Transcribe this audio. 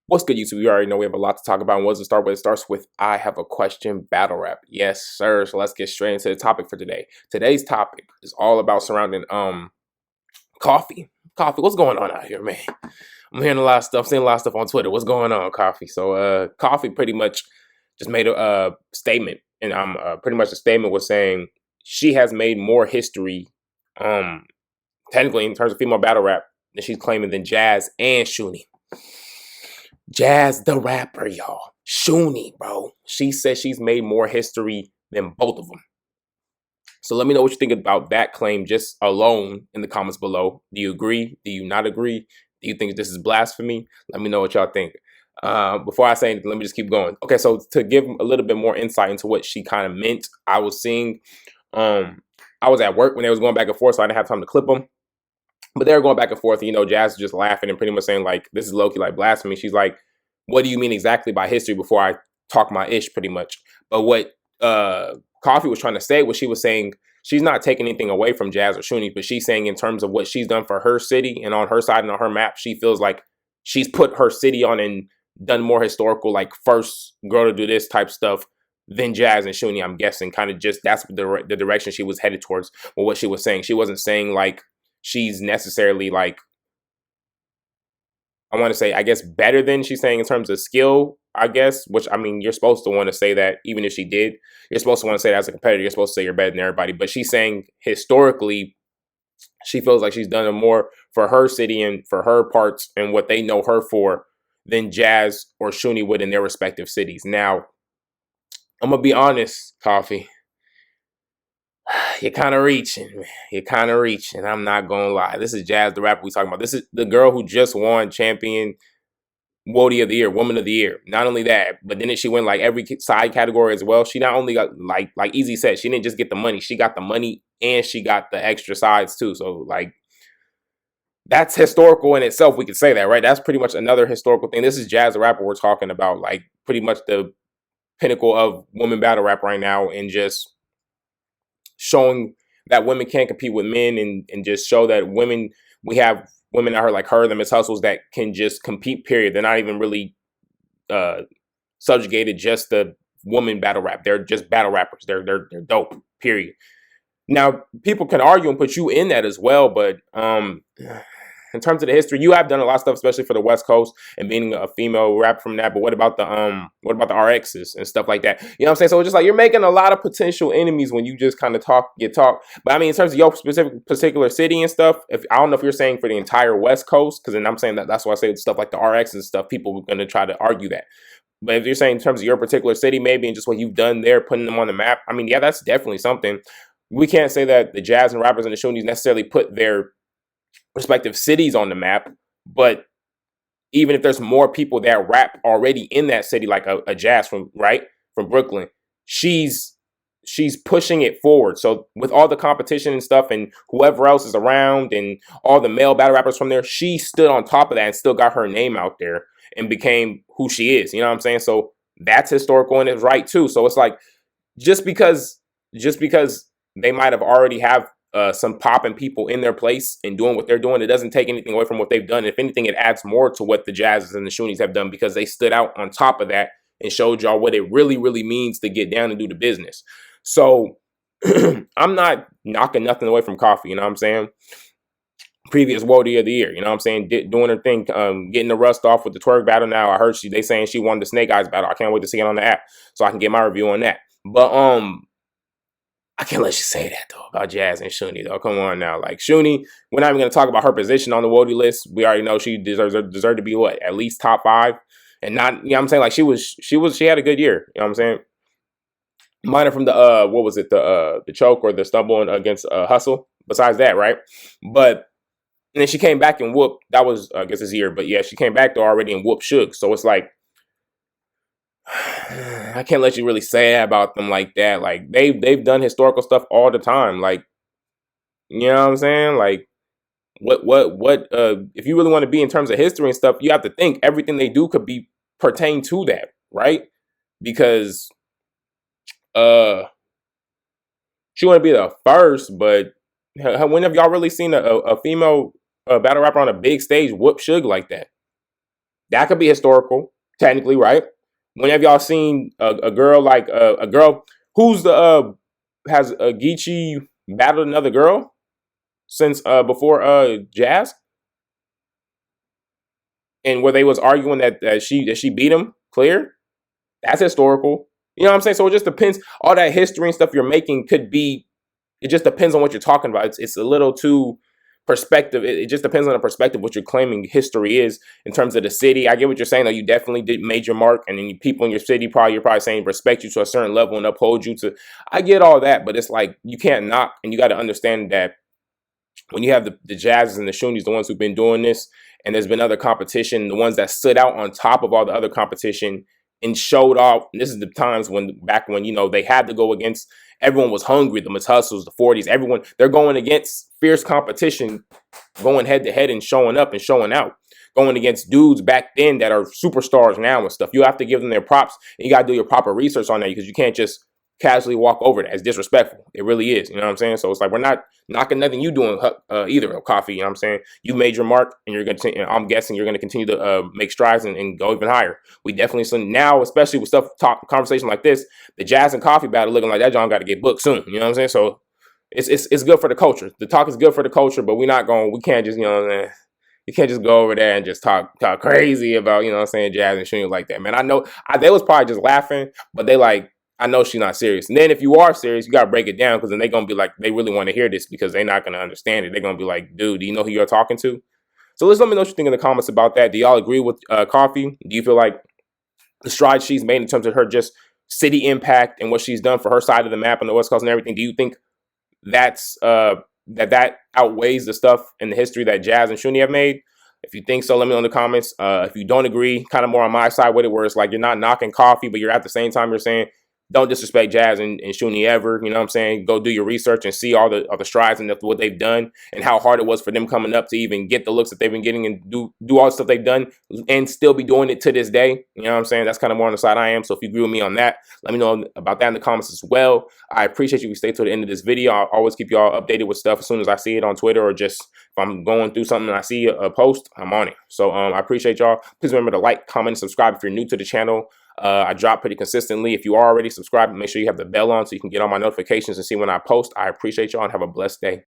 What's good, YouTube? You already know we have a lot to talk about. And what does it start with? It starts with I have a question battle rap. Yes, sir. So let's get straight into the topic for today. Today's topic is all about surrounding coffee. Coffee, what's going on out here, man? I'm hearing a lot of stuff, seeing a lot of stuff on Twitter. What's going on, Coffee? So Coffee pretty much just made a statement, and pretty much the statement was saying she has made more history, technically in terms of female battle rap, than she's claiming than Jazz and Shooney. Jazz the rapper, y'all. Shooney, bro. She says she's made more history than both of them. So let me know what you think about that claim just alone in the comments below. Do you agree? Do you not agree? Do you think this is blasphemy? Let me know what y'all think. Before I say anything, let me just keep going. Okay, so to give a little bit more insight into what she kind of meant, I was seeing, I was at work when they was going back and forth, so I didn't have time to clip them. But they were going back and forth, and, you know, Jazz was just laughing and pretty much saying, like, this is low-key like blasphemy. She's like, what do you mean exactly by history before I talk my ish, pretty much. But what Coffee was trying to say was she was saying she's not taking anything away from Jazz or Shooney, but she's saying in terms of what she's done for her city and on her side and on her map, she feels like she's put her city on and done more historical, like first girl to do this type stuff than Jazz and Shooney, I'm guessing. Kind of just that's the direction she was headed towards with what she was saying. She wasn't saying like she's necessarily like, I want to say, I guess, better than she's saying in terms of skill, I guess, which, I mean, you're supposed to want to say that even if she did. You're supposed to want to say that as a competitor. You're supposed to say you're better than everybody. But she's saying historically, she feels like she's done more for her city and for her parts and what they know her for than Jazz or Shooney would in their respective cities. Now, I'm going to be honest, Coffee. You're kind of reaching, man. You're kind of reaching. I'm not going to lie. This is Jazz, the rapper we talking about. This is the girl who just won champion Woody of the Year, Woman of the Year. Not only that, but then she went like every side category as well. She not only got, like Easy said, she didn't just get the money. She got the money and she got the extra sides too. So, like, that's historical in itself. We could say that, right? That's pretty much another historical thing. This is Jazz, the rapper we're talking about. Like, pretty much the pinnacle of women battle rap right now, and just showing that women can't compete with men, and just show that women, we have women out here like her, the Miss Hustles, that can just compete, period. They're not even really subjugated just the woman battle rap. They're just battle rappers. They're dope, period. Now, people can argue and put you in that as well, but in terms of the history, you have done a lot of stuff, especially for the West Coast and being a female rapper from that. But what about the RXs and stuff like that? You know what I'm saying? So it's just like you're making a lot of potential enemies when you just kind of talk. But I mean, in terms of your particular city and stuff, I don't know if you're saying for the entire West Coast, because then I'm saying that's why I say stuff like the RX and stuff. People are going to try to argue that. But if you're saying in terms of your particular city, maybe, and just what you've done there, putting them on the map, I mean, yeah, that's definitely something. We can't say that the Jazz and rappers and the Shoonies necessarily put their respective cities on the map, but even if there's more people that rap already in that city, like a Jazz from Brooklyn, she's pushing it forward. So with all the competition and stuff and whoever else is around and all the male battle rappers from there, she stood on top of that and still got her name out there and became who she is. You know what I'm saying? So that's historical and it's right too. So it's like, just because they might have already have some popping people in their place and doing what they're doing, it doesn't take anything away from what they've done. If anything, it adds more to what the Jazzes and the Shoonies have done, because they stood out on top of that and showed y'all what it really, really means to get down and do the business. So I'm not knocking nothing away from Coffee, you know what I'm saying? Previous Woody of the Year, you know what I'm saying? Doing her thing, getting the rust off with the twerk battle. Now I heard they saying she won the Snake Eyes battle. I can't wait to see it on the app so I can get my review on that. But I can't let you say that, though, about Jazz and Shooney, though. Come on now. Like, Shooney, we're not even going to talk about her position on the Wody list. We already know she deserved to be, what, at least top 5? And not, you know what I'm saying? Like, she had a good year. You know what I'm saying? Minor from the, what was it? The choke or the stumble against Hustle. Besides that, right? But, and then she came back and whooped. That was, I guess, his year. But, yeah, she came back, though, already and whooped Shook. So it's like, I can't let you really say about them like that. Like, they've done historical stuff all the time. Like, you know what I'm saying? Like, what if you really want to be in terms of history and stuff, you have to think everything they do could be pertain to that, right? Because she wouldn't be the first, but when have y'all really seen a female battle rapper on a big stage whoop Suge like that? That could be historical, technically, right? When have y'all seen a girl like a girl who's the has Geechee battled another girl since before Jazz, and where they was arguing that she beat him clear? That's historical. You know what I'm saying? So it just depends. All that history and stuff you're making could be. It just depends on what you're talking about. It's a little too perspective. It just depends on the perspective what you're claiming history is in terms of the city. I get what you're saying though. You definitely did made your mark, and then people in your city you're probably saying respect you to a certain level and uphold you to. I get all that, but it's like you can't knock, and you got to understand that when you have the Jazzes and the Shoonies, the ones who've been doing this, and there's been other competition, the ones that stood out on top of all the other competition and showed off. And this is the times back when, they had to go against, everyone was hungry, the Matussles, the 40s, everyone, they're going against fierce competition, going head to head and showing up and showing out, going against dudes back then that are superstars now and stuff. You have to give them their props, and you got to do your proper research on that, because you can't just casually walk over that. It's disrespectful. It really is. You know what I'm saying? So it's like, we're not knocking nothing you doing either, Coffee. You know what I'm saying? You made your mark, and you're going to, I'm guessing you're going to continue to make strides and go even higher. We definitely, so now, especially with conversation like this, the Jazz and Coffee battle looking like that John got to get booked soon. You know what I'm saying? So it's good for the culture. The talk is good for the culture, but we can't just, you can't just go over there and just talk crazy about, Jazz and Shooney like that, man. I know they was probably just laughing, but they like, I know she's not serious. And then if you are serious, you got to break it down, because then they're going to be like, they really want to hear this, because they're not going to understand it. They're going to be like, dude, do you know who you're talking to? So let me know what you think in the comments about that. Do y'all agree with Coffee? Do you feel like the strides she's made in terms of her just city impact and what she's done for her side of the map on the West Coast and everything, do you think that's that outweighs the stuff in the history that Jazz and Shooney have made? If you think so, let me know in the comments. If you don't agree, kind of more on my side with it, where it's like you're not knocking Coffee, but you're at the same time you're saying, don't disrespect Jazz and Shooney ever. You know what I'm saying? Go do your research and see all the strides and what they've done, and how hard it was for them coming up to even get the looks that they've been getting, and do all the stuff they've done and still be doing it to this day. You know what I'm saying? That's kind of more on the side I am. So if you agree with me on that, let me know about that in the comments as well. I appreciate you. We stay till the end of this video. I'll always keep y'all updated with stuff as soon as I see it on Twitter, or just if I'm going through something and I see a post, I'm on it. So I appreciate y'all. Please remember to like, comment, and subscribe if you're new to the channel. I drop pretty consistently. If you are already subscribed, make sure you have the bell on so you can get all my notifications and see when I post. I appreciate y'all, and have a blessed day.